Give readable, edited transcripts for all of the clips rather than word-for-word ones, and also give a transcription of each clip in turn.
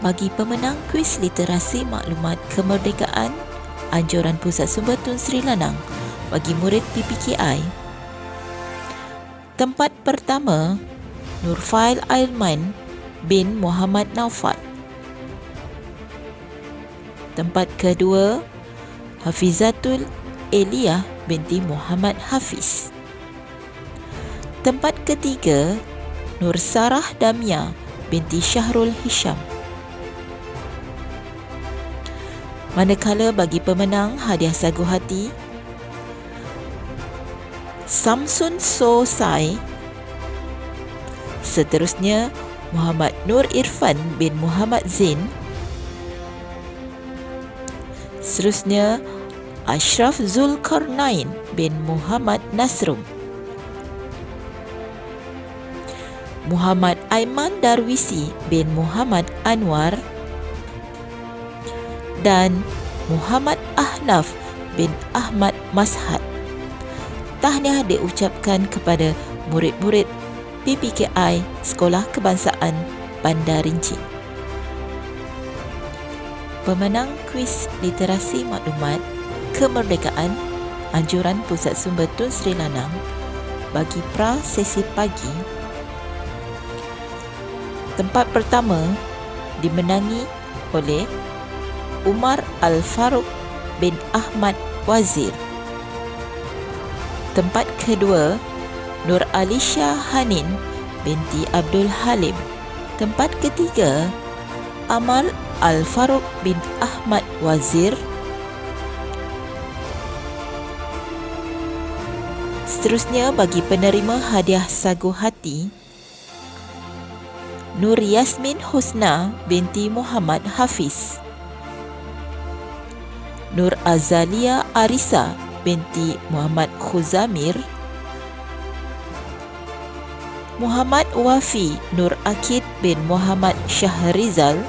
bagi pemenang kuis literasi maklumat kemerdekaan Anjuran Pusat Sumber Tun Sri Lanang bagi murid PPKI. Tempat pertama, Nurfail Ailman bin Muhammad Naufal. Tempat kedua, Hafizatul Eliyah binti Muhammad Hafiz. Tempat ketiga, Nur Sarah Damia binti Syahrul Hisham. Manakala bagi pemenang hadiah sagu hati, Samsun Sosai. Seterusnya, Muhammad Nur Irfan bin Muhammad Zain. Seterusnya, Ashraf Zulkarnain bin Muhammad Nasrum. Muhammad Aiman Darwisi bin Muhammad Anwar. Dan Muhammad Ahnaf bin Ahmad Mashat. Tahniah diucapkan kepada murid-murid PPKI Sekolah Kebangsaan Bandar Rinci. Pemenang kuis literasi maklumat kemerdekaan Anjuran Pusat Sumber Tun Sri Lanang bagi pra sesi pagi. Tempat pertama dimenangi oleh Umar Al-Faruq bin Ahmad Wazir. Tempat kedua, Nur Alisha Hanin binti Abdul Halim. Tempat ketiga, Amal Al-Faruq bin Ahmad Wazir. Seterusnya bagi penerima hadiah sagu hati, Nur Yasmin Husna binti Muhammad Hafiz. Nur Azalia Arisa binti Muhammad Khuzamir. Muhammad Wafi Nur Akid bin Muhammad Syahrizal.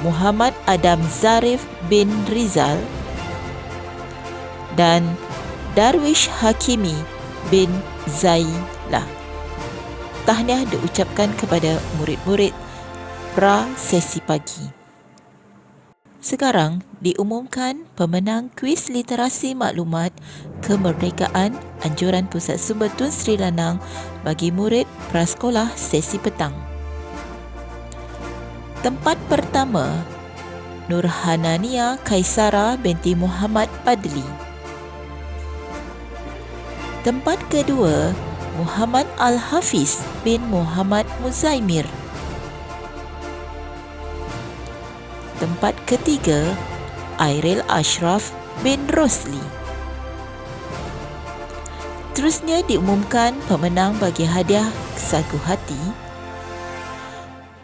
Muhammad Adam Zarif bin Rizal. Dan Darwish Hakimi bin Zailah. Tahniah diucapkan kepada murid-murid pra sesi pagi. Sekarang diumumkan pemenang kuis literasi maklumat kemerdekaan Anjuran Pusat Sumber Tun Sri Lanang bagi murid prasekolah sesi petang. Tempat pertama, Nur Hanania Kaisara binti Muhammad Padli. Tempat kedua, Muhammad Al-Hafiz bin Muhammad Muzaimir. Tempat ketiga, Airil Ashraf bin Rosli. Terusnya diumumkan pemenang bagi hadiah sagu hati,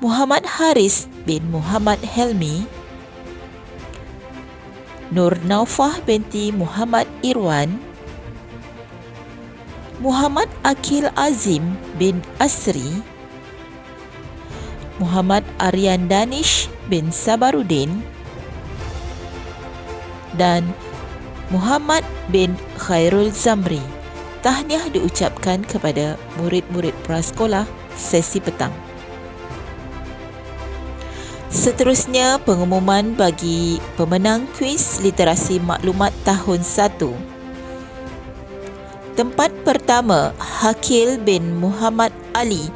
Muhammad Haris bin Muhammad Helmi. Nur Naufah binti Muhammad Irwan. Muhammad Akil Azim bin Asri. Muhammad Aryan Danish bin Sabaruddin. Dan Muhammad bin Khairul Zamri. Tahniah diucapkan kepada murid-murid prasekolah sesi petang. Seterusnya pengumuman bagi pemenang kuis literasi maklumat tahun 1. Tempat pertama, Hakil bin Muhammad Ali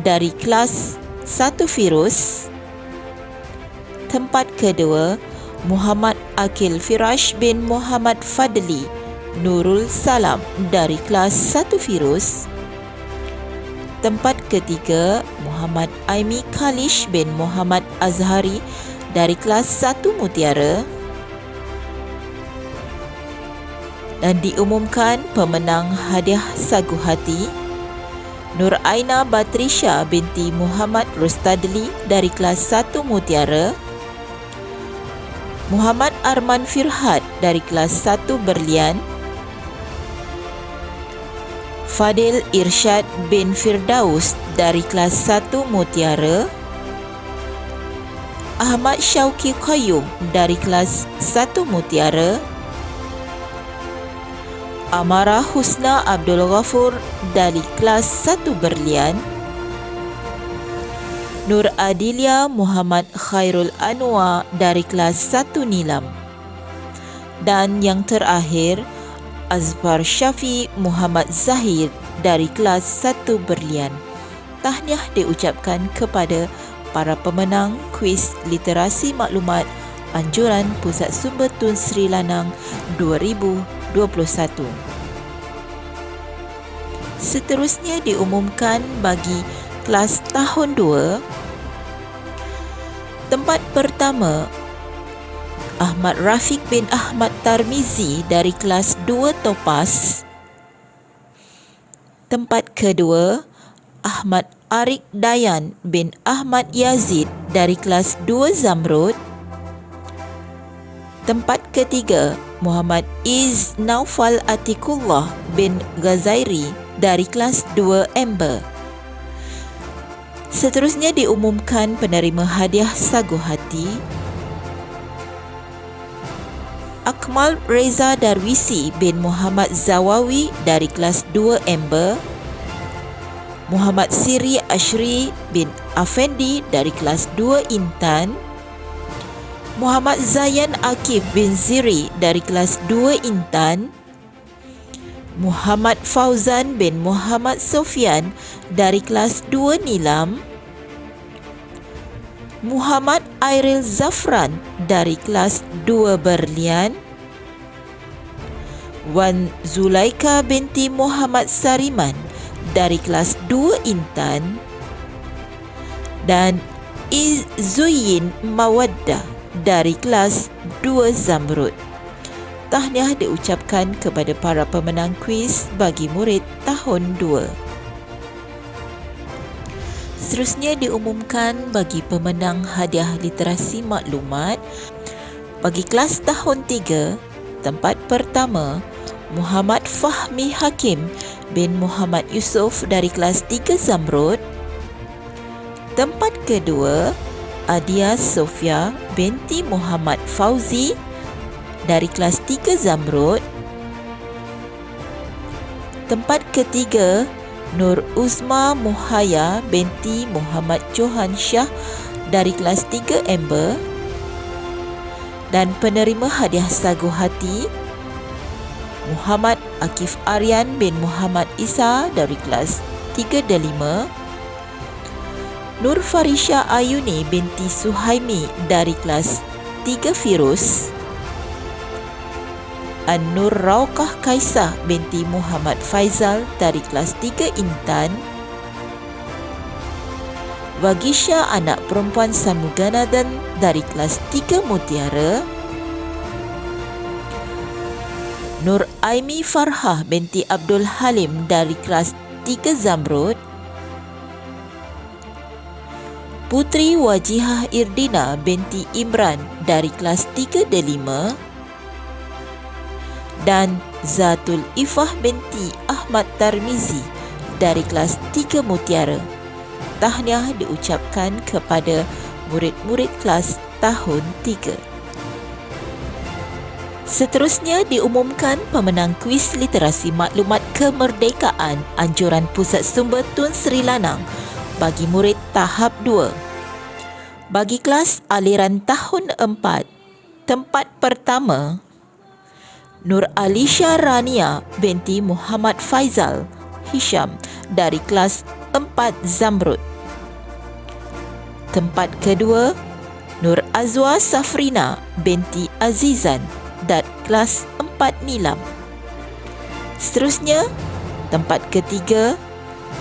dari kelas 1 Firuz. Tempat kedua, Muhammad Akil Firash bin Muhammad Fadli Nurul Salam dari kelas 1 Firuz. Tempat ketiga, Muhammad Aimi Khalish bin Muhammad Azhari dari kelas 1 Mutiara. Dan diumumkan pemenang hadiah sagu hati, Nur Aina Batrisha binti Muhammad Rustadli dari kelas 1 Mutiara. Muhammad Arman Firhad dari kelas 1 Berlian. Fadil Irsyad bin Firdaus dari kelas 1 Mutiara. Ahmad Syauqi Qayyum dari kelas 1 Mutiara. Amara Husna Abdul Ghafur dari kelas 1 Berlian. Nur Adilia Muhammad Khairul Anwar dari kelas 1 Nilam. Dan yang terakhir, Azfar Syafiq Muhammad Zahid dari kelas 1 Berlian. Tahniah diucapkan kepada para pemenang kuis literasi maklumat Anjuran Pusat Sumber Tun Sri Lanang 2021. Seterusnya diumumkan bagi kelas tahun 2. Tempat pertama, Ahmad Rafiq bin Ahmad Tarmizi dari kelas 2 Topaz. Tempat kedua, Ahmad Arik Dayan bin Ahmad Yazid dari kelas 2 Zamrud. Tempat ketiga, Muhammad Iz Naufal Atikullah bin Ghazairi dari kelas 2 Amber. Seterusnya diumumkan penerima hadiah sagu hati. Akmal Reza Darwisi bin Muhammad Zawawi dari kelas 2 Amber. Muhammad Siri Ashri bin Afendi dari kelas 2 Intan. Muhammad Zayan Akif bin Ziri dari kelas 2 Intan. Muhammad Fauzan bin Muhammad Sofian dari kelas 2 Nilam. Muhammad Airil Zafran dari kelas 2 Berlian. Wan Zulaika binti Muhammad Sariman dari kelas 2 Intan. Dan Izzuyin Mawaddah dari kelas 2 Zamrud. Tahniah diucapkan kepada para pemenang kuis bagi murid tahun 2. Seterusnya diumumkan bagi pemenang hadiah literasi maklumat bagi kelas tahun 3. Tempat pertama, Muhammad Fahmi Hakim bin Muhammad Yusof dari kelas 3 Zamrud. Tempat kedua, Adia Sofia binti Muhammad Fauzi dari kelas 3 Zamrud. Tempat ketiga, Nur Uzma Muhaya binti Muhammad Johan Shah dari kelas 3 Amber. Dan penerima hadiah sagu hati, Muhammad Akif Aryan bin Muhammad Isa dari kelas 3 Delima. Nur Farisha Ayuni binti Suhaimi dari kelas 3 Firuz. An-Nur Raukah Kaisah binti Muhammad Faizal dari kelas 3 Intan. Wagisha anak perempuan Samuganadan dari kelas 3 Mutiara. Nur Aimi Farhah binti Abdul Halim dari kelas 3 Zamrud. Putri Wajihah Irdina binti Imran dari kelas 3 Delima. Dan Zatul Ifah binti Ahmad Tarmizi dari kelas 3 Mutiara. Tahniah diucapkan kepada murid-murid kelas tahun 3. Seterusnya diumumkan pemenang kuis literasi maklumat kemerdekaan Anjuran Pusat Sumber Tun Sri Lanang bagi murid tahap 2. Bagi kelas aliran tahun 4, tempat pertama, Nur Alisha Rania binti Muhammad Faizal Hisham dari kelas 4 Zamrud. Tempat kedua, Nur Azwa Safrina binti Azizan dari kelas 4 Nilam. Seterusnya, tempat ketiga,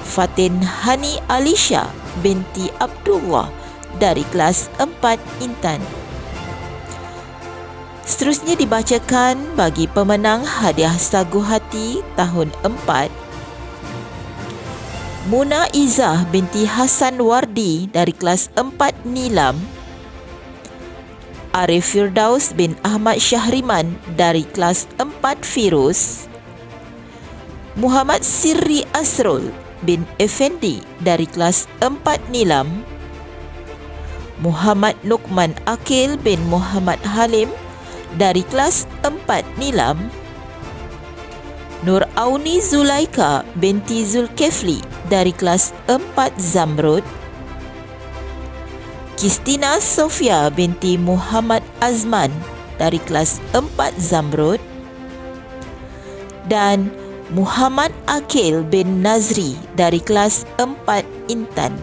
Fatin Hani Alisha binti Abdullah dari kelas 4 Intan. Seterusnya dibacakan bagi pemenang hadiah sagu hati tahun 4. Muna Izzah binti Hasan Wardi dari kelas 4 Nilam. Arif Firdaus bin Ahmad Syahriman dari kelas 4 Firuz. Muhammad Sirri Asrul bin Effendi dari kelas 4 Nilam. Muhammad Nukman Akil bin Muhammad Halim dari kelas 4 Nilam. Nur Auni Zulaika binti Zulkefli dari kelas 4 Zamrud. Kistina Sofia binti Muhammad Azman dari kelas 4 Zamrud, dan Muhammad Akil bin Nazri dari kelas 4 Intan.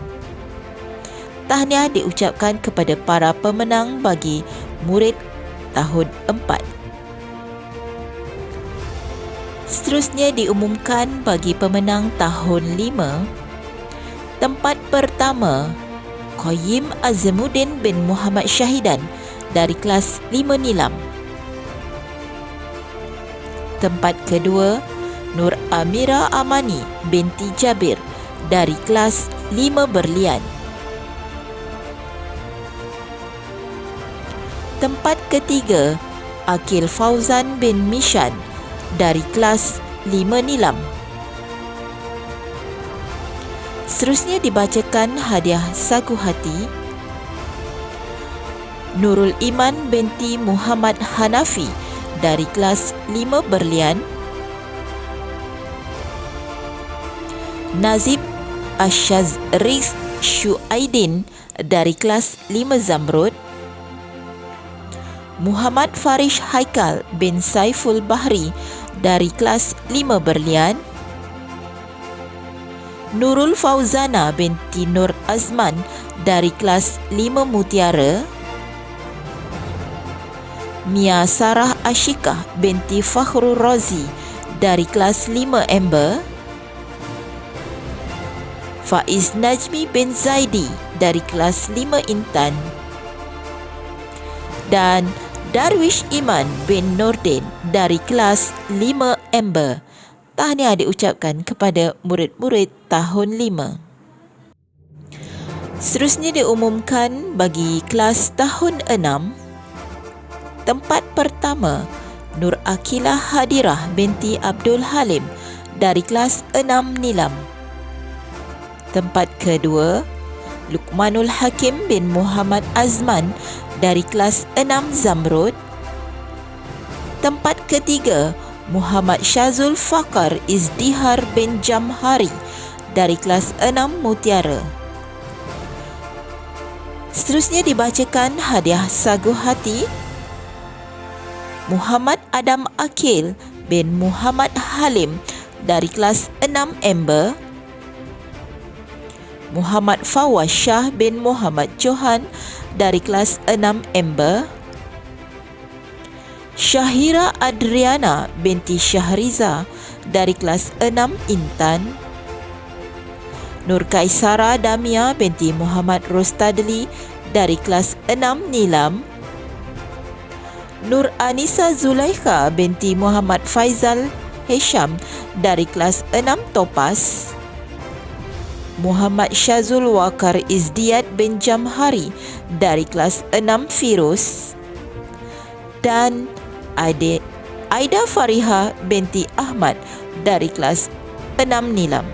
Tahniah diucapkan kepada para pemenang bagi murid tahun 4. Seterusnya diumumkan bagi pemenang tahun 5. Tempat pertama, Qayyim Azamuddin bin Muhammad Syahidan dari kelas 5 Nilam. Tempat kedua, Nur Amira Amani binti Jabir dari kelas 5 Berlian. Tempat ketiga, Akil Fauzan bin Mishan dari kelas 5 Nilam. Seterusnya dibacakan hadiah sagu hati. Nurul Iman binti Muhammad Hanafi dari kelas 5 Berlian. Nazib Asyazriz Syuaidin dari kelas 5 Zamrud. Muhammad Farish Haikal bin Saiful Bahri dari kelas 5 Berlian. Nurul Fauzana binti Nur Azman dari kelas 5 Mutiara. Mia Sarah Ashikah binti Fakhrul Razi dari kelas 5 Amber. Faiz Najmi bin Zaidi dari kelas 5 Intan. Dan Darwish Iman bin Nordin dari kelas 5 Amber. Tahniah diucapkan kepada murid-murid tahun 5. Seterusnya diumumkan bagi kelas tahun 6. Tempat pertama, Nur Akilah Hadirah binti Abdul Halim dari kelas 6 Nilam. Tempat kedua, Luqmanul Hakim bin Muhammad Azman dari kelas 6 Zamrud. Tempat ketiga, Muhammad Syazul Fakar Izdihar bin Jamhari dari kelas 6 Mutiara. Seterusnya dibacakan hadiah sagu hati. Muhammad Adam Akil bin Muhammad Halim dari kelas 6 Amber. Muhammad Fawaz Shah bin Muhammad Johan dari kelas 6 Amber. Syahira Adriana binti Syahriza dari kelas 6 Intan. Nur Kaisara Damia binti Muhammad Rostadli dari kelas 6 Nilam. Nur Anisa Zulaikha binti Muhammad Faizal Hisham dari kelas 6 Topaz. Muhammad Syazul Wakar Izdiat bin Jamhari dari kelas 6 Firuz. Dan Aida Fariha binti Ahmad dari kelas 6 Nilam.